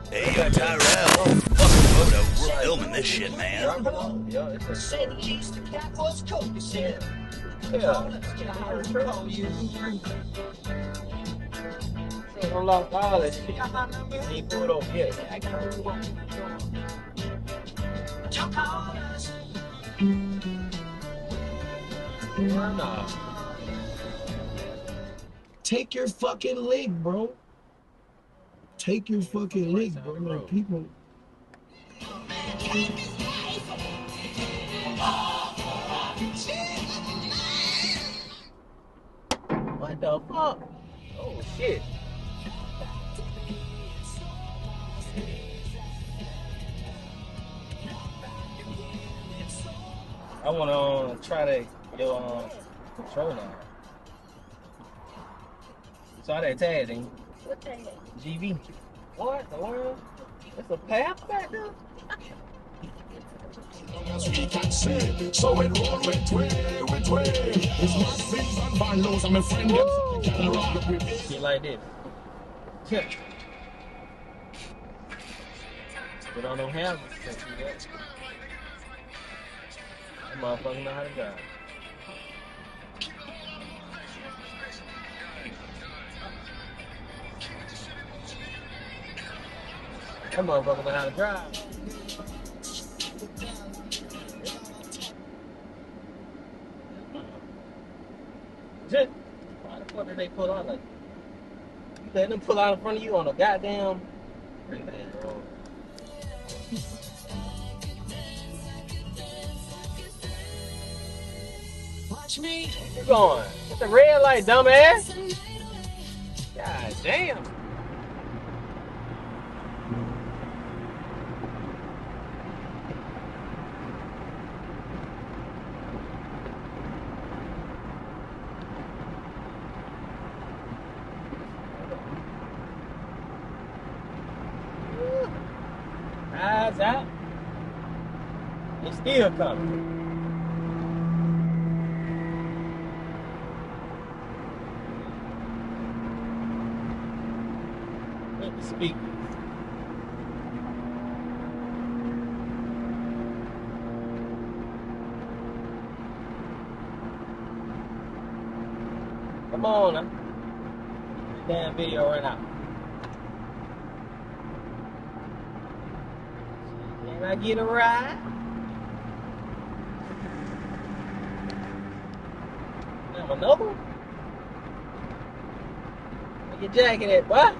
Hey, Tyrell. Fucking photo. We're filming this shit, man. Said he used to cat was coke, said. Unlocked all that shit. He pulled over yet. Nah. Take your fucking lick, bro. Take your fucking lick, bro. Like, people. What the fuck? Oh shit. I wanna try that your control now. Saw that tag, didn't you? What the hell? GV. What the world? It's a path back there? As we can say, so it roll with way. It's not things and bandos, I'm a friend. Can roll up with me. Shit like this. Yeah. But I don't have it. That motherfucker know how to drive. That motherfucker know how to drive. Shit. Why the fuck did they pull out like that? You let them pull out in front of you on a goddamn road. Watch me. Where you going? It's the red light, dumbass. God damn. Eyes out. It's still coming. Let me speak. Come on now. Damn video right now. Can I get a ride? Damn, another one? Where your jacket at, boy?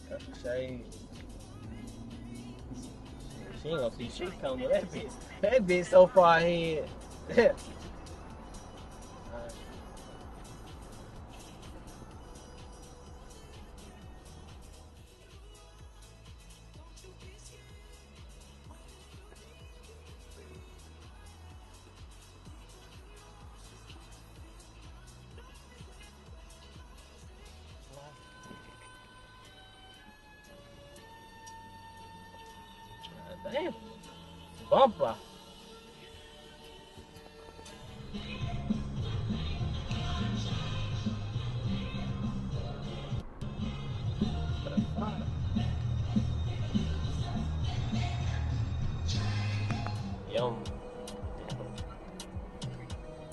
That's a shame. She ain't gonna see shit coming with that bitch. That bitch so far ahead. Damn. Bumper. Yum.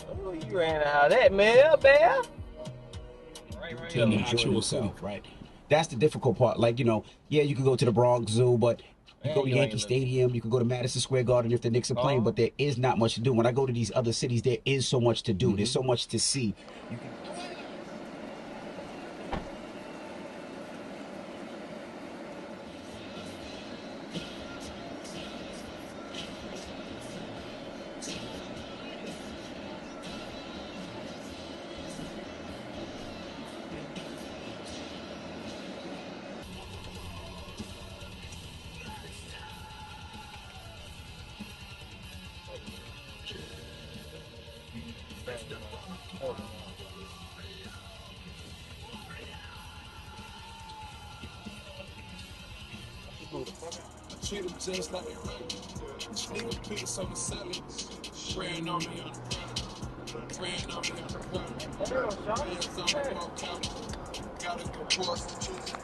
Oh, you ran out of that, man, bear. Right Tell me here. enjoy yourself, right? That's the difficult part. Like, you know, yeah, you could go to the Bronx Zoo, but you go to Yankee Stadium, you could go to Madison Square Garden if the Knicks are playing, but there is not much to do. When I go to these other cities, there is so much to do. There's so much to see. You can... Treat him just like a nigga piece on the salad. Spraying on me on the ground. Damn, Sean.